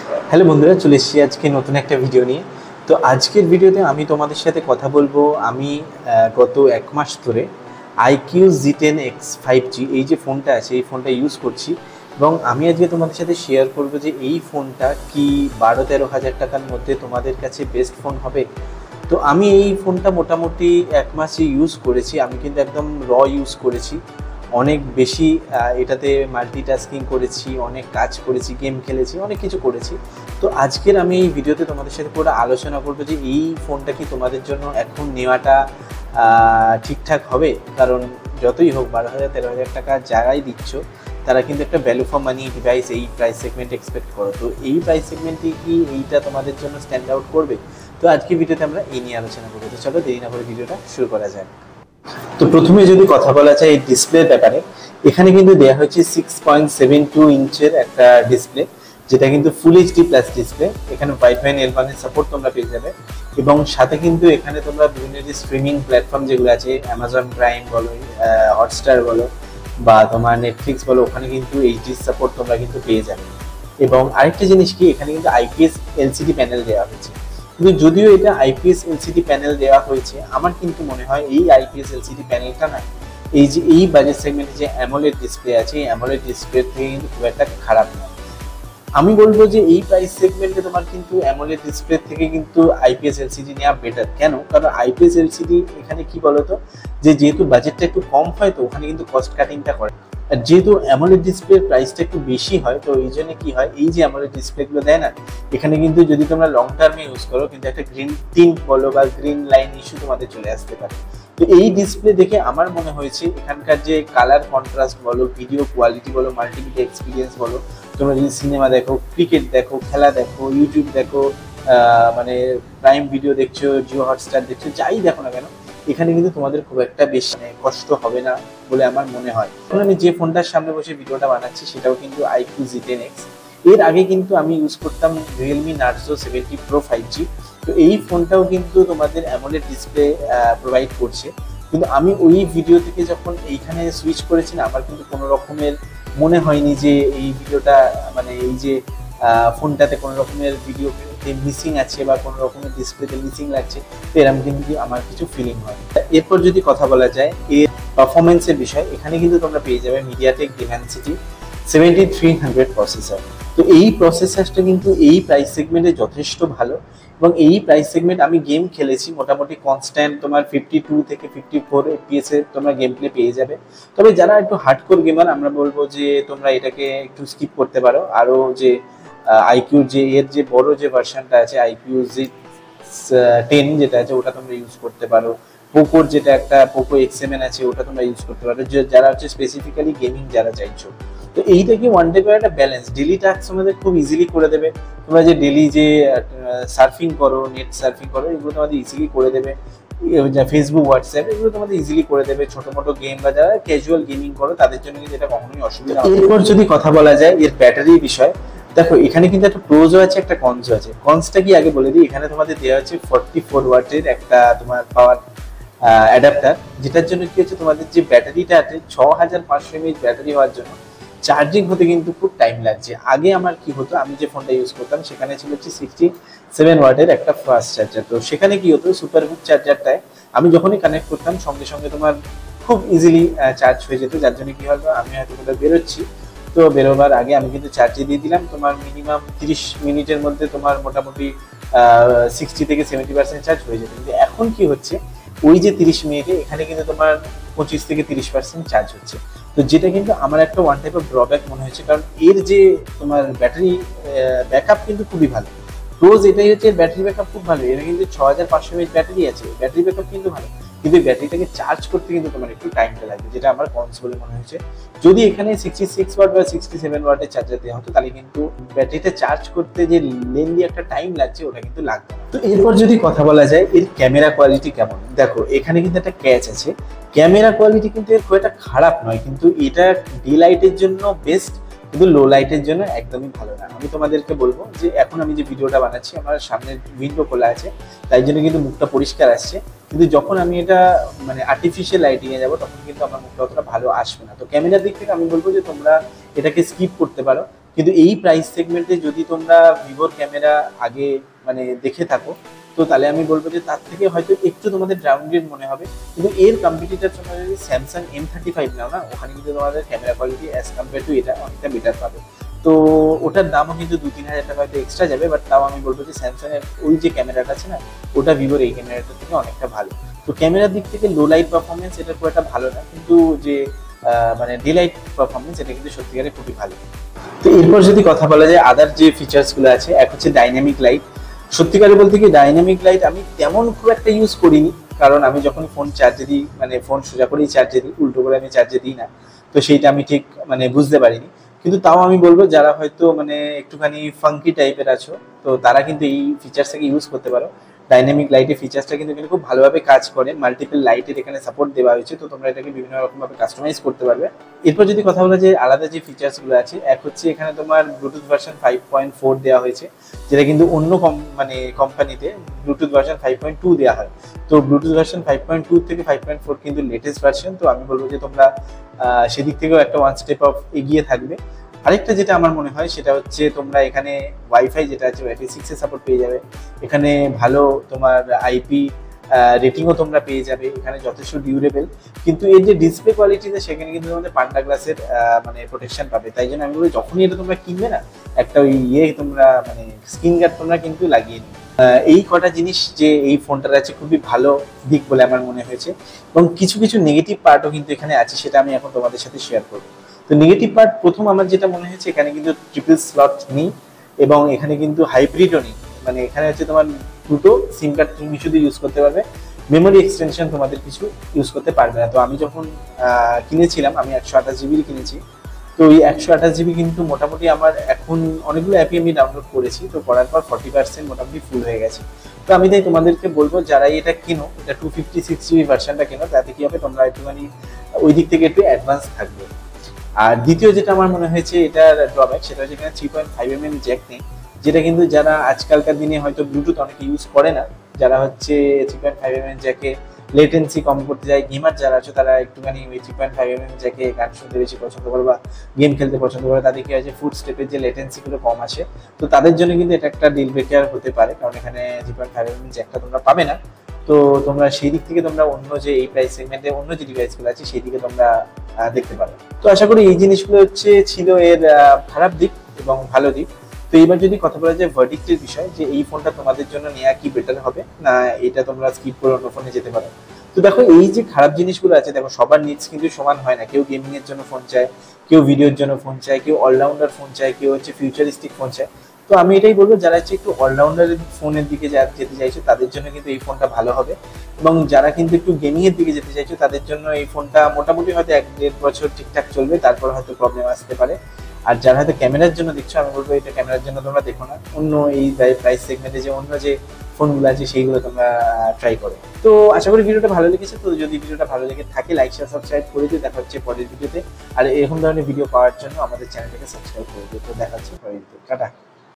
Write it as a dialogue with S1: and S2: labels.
S1: Hello বন্ধুরা, চলে এসেছি আজকে নতুন একটা ভিডিও নিয়ে। তো আজকের ভিডিওতে আমি তোমাদের সাথে কথা বলবো। আমি গত 1 মাস ধরে iQOO Z10X 5G এই যে ফোনটা আছে, এই ফোনটা ইউজ করছি। এবং আমি আজকে তোমাদের সাথে শেয়ার করবো যে এই ফোনটা কি 12-13 হাজার টাকার মধ্যে তোমাদের কাছে বেস্ট ফোন হবে। তো আমি এই ফোনটা মোটামুটি 1 মাসই ইউজ করেছি। আমি কিন্তু একদম ইউজ করেছি, অনেক বেশি এটাতে মাল্টিটাস্কিং করেছি, অনেক কাজ করেছি, গেম খেলেছি, অনেক কিছু করেছি। তো আজকের আমি এই ভিডিওতে তোমাদের সাথে পুরো আলোচনা করবো যে এই ফোনটা কি তোমাদের জন্য এখন নেওয়াটা ঠিকঠাক হবে। কারণ যতই হোক 12,000-13,000 টাকা যারাই দিচ্ছ তারা কিন্তু একটা ভ্যালু ফর মানি ডিভাইস এই প্রাইস সেগমেন্টে এক্সপেক্ট করো। তো এই প্রাইস সেগমেন্টে কি এইটা তোমাদের জন্য স্ট্যান্ড আউট করবে? তো আজকের ভিডিওতে আমরা এই নিয়ে আলোচনা করবো। তো চলো দেরি না করে ভিডিওটা শুরু করা যায়। তো প্রথমে যদি কথা বলা যায় এই ডিসপ্লের ব্যাপারে, এখানে কিন্তু দেওয়া হয়েছে 6.72 ইঞ্চের একটা ডিসপ্লে, যেটা কিন্তু ফুল এইচডি প্লাস ডিসপ্লে। এখানে ওয়াইফাই এর সাপোর্ট তোমরা পেয়ে যাবে। এবং সাথে কিন্তু এখানে তোমরা বিভিন্ন যে স্ট্রিমিং প্ল্যাটফর্ম যেগুলো আছে, অ্যামাজন প্রাইম বলো, হটস্টার বলো, বা তোমার নেটফ্লিক্স বলো, ওখানে কিন্তু এইচডি সাপোর্ট তোমরা কিন্তু পেয়ে যাবে। এবং আরেকটা জিনিস কি, এখানে কিন্তু আইপিএস এলসিডি প্যানেল দেওয়া হয়েছে। কিন্তু যদিও এটা আইপিএস এলসিডি প্যানেল দেওয়া হয়েছে, আমার কিন্তু মনে হয় এই আইপিএস এলসিডি প্যানেলটা না, এই যে এই বাজেট সেগমেন্টে যে অ্যামোলেড ডিসপ্লে আছে, এই অ্যামোলেড ডিসপ্লে থেকে কিন্তু খুব একটা খারাপ নয়। আমি বলবো যে এই প্রাইস সেগমেন্টে তোমার কিন্তু অ্যামোলেড ডিসপ্লে থেকে কিন্তু আইপিএস এলসিডি নেওয়া বেটার। কেন? কারণ আইপিএস এলসিডি এখানে কি বলতো, যে যেহেতু বাজেটটা একটু কম হয়, তো ওখানে কিন্তু কস্ট কাটিংটা করে। আর যেহেতু অ্যামোলেড ডিসপ্লের প্রাইসটা একটু বেশি হয়, তো এই জন্য কি হয়, এই যে অ্যামোলেড ডিসপ্লেগুলো দেয় না, এখানে কিন্তু যদি তোমরা লং টার্মে ইউজ করো, কিন্তু একটা গ্রিন টিন্ট বলো বা গ্রিন লাইন ইস্যু তোমাদের চলে আসতে পারে। তো এই ডিসপ্লে দেখে আমার মনে হয়েছে এখানকার যে কালার কন্ট্রাস্ট বলো, ভিডিও কোয়ালিটি বলো, মাল্টিমিডিয়া এক্সপিরিয়েন্স বলো, তোমরা যদি সিনেমা দেখো, ক্রিকেট দেখো, খেলা দেখো, ইউটিউব দেখো, মানে প্রাইম ভিডিও দেখছো, জিও হটস্টার দেখছো, যাই দেখো না কেন, এখানে কিন্তু তোমাদের খুব একটা বেশি কষ্ট হবে না বলে আমার মনে হয়। এখন আমি যে ফোনটার সামনে বসে ভিডিওটা বানাচ্ছি সেটাও কিন্তু iQOO Z10X। এর আগে কিন্তু আমি ইউজ করতাম রিয়েলমি নার্জো 70 Pro 5G। তো এই ফোনটাও কিন্তু তোমাদের অ্যামোলেড ডিসপ্লে প্রোভাইড করছে। কিন্তু আমি ওই ভিডিও থেকে যখন এইখানে সুইচ করেছি না, আমার কিন্তু কোনো রকমের মনে হয়নি যে এই ভিডিওটা, মানে এই যে ফোনটাতে কোনো রকমের ভিডিও মিসিং আছে বা কোনো রকমের ডিসপ্লেতে মিসিং লাগছে, তো এরকম কিন্তু আমার কিছু ফিলিং হয়। এরপর যদি কথা বলা যায় এর পারফরমেন্সের বিষয়, এখানে কিন্তু তোমরা পেয়ে যাবে মিডিয়াটেক ডিমেনসিটি 7300 প্রসেসর। তো এই প্রসেসরটা কিন্তু এই প্রাইস সেগমেন্টে যথেষ্ট ভালো। এবং এই প্রাইস সেগমেন্ট আমি গেম খেলেছি মোটামুটি কনস্ট্যান্ট তোমার 52 থেকে 54 এফপিএস এর তোমরা গেম প্লে পেয়ে যাবে। তবে যারা একটু হার্ডকোর গেমার, আমরা বলবো যে তোমরা এটাকে একটু স্কিপ করতে পারো। আরও যে iQOO যে এর যে বড় যে ভার্সনটা আছে, iQOO Z10 যেটা আছে, ওটা তোমরা ইউজ করতে পারো। পোকোর যেটা একটা পোকো X7 আছে, ওটা তোমরা ইউজ করতে পারো, যারা হচ্ছে স্পেসিফিক্যালি গেমিং যারা চাইছো। তো এইটা কি ওয়ান টাইপের একটা ব্যালেন্স, ডেলি টাস্ক তোমাদের খুব ইজিলি করে দেবে। তোমরা যে ডেলি যে সার্ফিং করো, নেট সার্ফিং করো, এগুলো তোমাদের ইজিলি করে দেবে। ফেসবুক, হোয়াটসঅ্যাপ, এগুলো তোমাদের ইজিলি করে দেবে। ছোট মোটো গেম বা যারা ক্যাজুয়াল গেমিং করো তাদের জন্য কিন্তু এটা কখনোই অসুবিধা হবে না। এরপর যদি কথা বলা যায় এর ব্যাটারির বিষয়, দেখো এখানে কিন্তু একটা প্রোজও আছে, একটা কনসও আছে। কনসটা কি আগে বলে দিই, এখানে তোমাদের দেওয়া হচ্ছে 44 ওয়াটের একটা তোমার পাওয়ার অ্যাডাপ্টার, যেটার জন্য কি হচ্ছে, তোমাদের যে ব্যাটারিটা আছে 6500 mAh ব্যাটারি হওয়ার জন্য চার্জিং হতে কিন্তু খুব টাইম লাগছে। আগে আমার কি হতো, আমি যে ফোনটা ইউজ করতাম সেখানে ছিল হচ্ছে 67 ওয়াটের একটা ফাস্ট চার্জার। তো সেখানে কি হতো, সুপার হুক চার্জারটায় আমি যখনই কানেক্ট করতাম সঙ্গে সঙ্গে তোমার খুব ইজিলি চার্জ হয়ে যেত। যার জন্য কি হতো, আমি হয়তো কোথাও বেরোচ্ছি, তো বেরোবার আগে আমি কিন্তু চার্জে দিয়ে দিলাম, তোমার মিনিমাম 30 মিনিটের মধ্যে তোমার মোটামুটি 60 থেকে 70% চার্জ হয়ে যেত। কিন্তু এখন কি হচ্ছে, ওই যে 30 মিনিটে এখানে কিন্তু তোমার 25 থেকে 30% চার্জ হচ্ছে। তো যেটা কিন্তু আমার একটা ওয়ান টাইপ অফ ড্রব্যাক মনে হয়েছে, কারণ এর যে তোমার ব্যাটারি ব্যাকআপ কিন্তু খুবই ভালো। রোজ এটাই হচ্ছে, ব্যাটারি ব্যাকআপ খুব ভালো। এর কিন্তু 6500 mAh ব্যাটারি আছে, ব্যাটারি ব্যাকআপ কিন্তু ভালো, কিন্তু ব্যাটারিটাকে চার্জ করতে কিন্তু তোমার একটু টাইমটা লাগবে, যেটা আমার কনস বলে মনে হয়েছে। যদি এখানে 66 ওয়াট বা 67 ওয়াটের চার্জার দেওয়া হতো, তাহলে কিন্তু ব্যাটারিটা চার্জ করতে যে লেন্দি একটা টাইম লাগছে, ওটা কিন্তু লাগবে না। তো এরপর যদি কথা বলা যায় এর ক্যামেরা কোয়ালিটি কেমন, দেখো এখানে কিন্তু একটা ক্যাচ আছে। ক্যামেরা কোয়ালিটি কিন্তু এর খুব একটা খারাপ নয়, কিন্তু এটা ডে লাইটের জন্য বেস্ট, কিন্তু লো লাইটের জন্য একদমই ভালো না। আমি তোমাদেরকে বলবো যে এখন আমি যে ভিডিওটা বানাচ্ছি, আমার সামনের উইন্ডো খোলা আছে, তাই জন্য কিন্তু মুখটা পরিষ্কার আসছে। কিন্তু যখন আমি এটা মানে আর্টিফিশিয়াল লাইটিং এ যাবো, তখন কিন্তু আমার মুখটা অতটা ভালো আসবে না। তো ক্যামেরার দিক থেকে আমি বলবো যে তোমরা এটাকে স্কিপ করতে পারো। কিন্তু এই প্রাইস সেগমেন্টে যদি তোমরা ভিভোর ক্যামেরা আগে মানে দেখে থাকো, তো তাহলে আমি বলবো যে তার থেকে হয়তো একটু তোমাদের ডাউনগ্রেড মনে হবে। কিন্তু এর কম্পিটিটর তোমরা যদি স্যামসাং M35 নাও না, ওখানে কিন্তু তোমাদের camera quality as compare to এটা অনেকটা বেটার পাবে। তো ওটার দামও কিন্তু 2-3 হাজার টাকা হয়তো এক্সট্রা যাবে, বাট তাও আমি বলবো যে স্যামসাং এর ওই যে ক্যামেরাটা আছে না, ওটা ভিভোর এই ক্যামেরাটা থেকে অনেকটা ভালো। তো ক্যামেরার দিক থেকে লো লাইট পারফরমেন্স এটা খুব একটা ভালো না, কিন্তু যে মানে ডে লাইট পারফরমেন্স এটা কিন্তু সত্যিকারে খুবই ভালো। তো এরপর যদি কথা বলা যায় আদার যে ফিচার্সগুলো আছে, এক হচ্ছে ডাইনামিক লাইট। সত্যিকারে বলতে কি ডাইনামিক লাইট আমি তেমন খুব একটা ইউজ করিনি, কারণ আমি যখন ফোন চার্জে দিই মানে ফোন সোজা করেই চার্জে দিই, উল্টো করে আমি চার্জে দিই না, তো সেইটা আমি ঠিক মানে বুঝতে পারিনি। কিন্তু তাও আমি বলবো যারা হয়তো মানে একটুখানি ফাঙ্কি টাইপের আছো, তো তারা কিন্তু এই ফিচার্সটাকে ইউজ করতে পারো। ডাইনামিক লাইটের ফিচার্সটা কিন্তু খুব ভালোভাবে কাজ করে, মাল্টিপল লাইটের এখানে সাপোর্ট দেওয়া হয়েছে, তো তোমরা এটাকে বিভিন্ন রকমভাবে কাস্টমাইজ করতে পারবে। এরপর যদি কথা বলা যায় আলাদা যে ফিচার্সগুলো আছে, এক হচ্ছে এখানে তোমার ব্লুটুথ ভার্সন 5.4 দেওয়া হয়েছে, যেটা কিন্তু অন্য মানে কোম্পানিতে ব্লুটুথ ভার্সন 5.2 দেওয়া হয়। তো ব্লুটুথ ভার্সন 5.2 থেকে 5.4 কিন্তু লেটেস্ট ভার্সন, তো আমি বলবো যে তোমরা সেদিক থেকেও একটা ওয়ান স্টেপ অফ এগিয়ে থাকবে। আরেকটা যেটা আমার মনে হয় সেটা হচ্ছে তোমরা এখানে ওয়াইফাই যেটা আছে ওয়াইফাই 6 এর সাপোর্ট পেয়ে যাবে, এখানে ভালো তোমার আইপি রেটিংও তোমরা পেয়ে যাবে, এখানে যথেষ্ট ডিউরেবল। কিন্তু এর যে ডিসপ্লে কোয়ালিটিতে সেখানে কিন্তু তোমাদের পান্ডা গ্লাসের মানে প্রোটেকশন পাবে। তাই জন্য আমি বলি যখনই এটা তোমরা কিনবে না, একটা ওই তোমরা মানে স্ক্রিন গার্ড তোমরা কিন্তু লাগিয়ে নিবে। এই কটা জিনিস যে এই ফোনটার আছে খুবই ভালো দিক বলে আমার মনে হয়েছে, এবং কিছু কিছু নেগেটিভ পার্টও কিন্তু এখানে আছে, সেটা আমি এখন তোমাদের সাথে শেয়ার করবো। তো নেগেটিভ পার্ট প্রথম আমার যেটা মনে হয়েছে, এখানে কিন্তু ট্রিপল স্লট নেই, এবং এখানে কিন্তু হাইব্রিডও নেই। মানে এখানে হচ্ছে তোমার দুটো সিম কার্ড তুমি শুধু ইউজ করতে পারবে, মেমোরি এক্সটেনশন তোমাদের কিছু ইউজ করতে পারবে না। তো আমি যখন কিনেছিলাম আমি 128 GB কিনেছি, তো এই 128 GB কিন্তু মোটামুটি আমার এখন অনেকগুলো অ্যাপই আমি ডাউনলোড করেছি, তো করার পর 40% মোটামুটি ফুল হয়ে গেছে। তো আমি তাই তোমাদেরকে বলবো যারা এটা কিনো, এটা 256 GB ভার্সনটা কেনো, তাতে কি হবে তোমরা একটুখানি ওই দিক থেকে একটু অ্যাডভান্স থাকবে। আর দ্বিতীয় যেটা আমার মনে হয়েছে এটার ড্রব্যাক, সেটা হচ্ছে এখানে 3.5mm জ্যাক নেই, যেটা কিন্তু যারা আজকালকার দিনে হয়তো ব্লুটুথ অনেকে ইউজ করে না, যারা হচ্ছে 3.5mm জ্যাকে লেটেন্সি কম করতে যায়, গেমার যারা আছে তারা একটুখানি ওই 3.5mm জ্যাকে গান শুনতে বেশি পছন্দ করে বা গেম খেলতে পছন্দ করে, তাদের কি হয় যে ফুড স্টেপের যে লেটেন্সিগুলো কম আসে, তো তাদের জন্য কিন্তু এটা একটা ডিল ব্রেকার হতে পারে, কারণ এখানে 3.5mm জ্যাকটা তোমরা পাবে না। তো তোমরা সেই দিক থেকে তোমরা অন্য যে এই প্রাইস সেগমেন্টে অন্য যে ডিভাইসগুলো আছে সেই দিকে তোমরা দেখতে পারো। তো আশা করি এই জিনিসগুলো ছিল এর খারাপ দিক এবং ভালো দিক। তো এবার যদি কথা বলা যায় ভার্ডিক্টের বিষয়, যে এই ফোনটা তোমাদের জন্য নেওয়া কি বেটার হবে না এটা তোমরা স্কিপ করে অন্য ফোনে যেতে পারো। তো দেখো এই যে খারাপ জিনিসগুলো আছে, দেখো সবার নিডস কিন্তু সমান হয় না, কেউ গেমিং এর জন্য ফোন চায়, কেউ ভিডিওর জন্য ফোন চায়, কেউ অলরাউন্ডার ফোন চায়, কেউ হচ্ছে ফিউচারিস্টিক ফোন চায়। তো আমি এটাই বলবো যারা হচ্ছে একটু অলরাউন্ডার ফোনের দিকে যেতে চাইছো তাদের জন্য কিন্তু এই ফোনটা ভালো হবে, এবং যারা কিন্তু একটু গেমিং এর দিকে যেতে চাইছো তাদের জন্য এই ফোনটা মোটামুটি হয়তো 1-1.5 বছর ঠিকঠাক চলবে, তারপর হয়তো প্রবলেম আসতে পারে। আর যারা হয়তো ক্যামেরার জন্য দেখছো, আমি বলবো এটা ক্যামেরার জন্য তোমরা দেখো না, অন্য এই প্রাইস সেগমেন্টে যে অন্য যে ফোনগুলো আছে সেইগুলো তোমরা ট্রাই করো। তো আশা করি ভিডিওটা ভালো লেগেছে। তো যদি ভিডিওটা ভালো লেগে থাকে লাইক শেয়ার সাবস্ক্রাইব করে দিও। দেখা হচ্ছে পরের ভিডিওতে, আর এরকম ধরনের ভিডিও পাওয়ার জন্য আমাদের চ্যানেলটাকে সাবস্ক্রাইব করে দিও। তো দেখা হচ্ছে পরের ভিডিও, টাটা।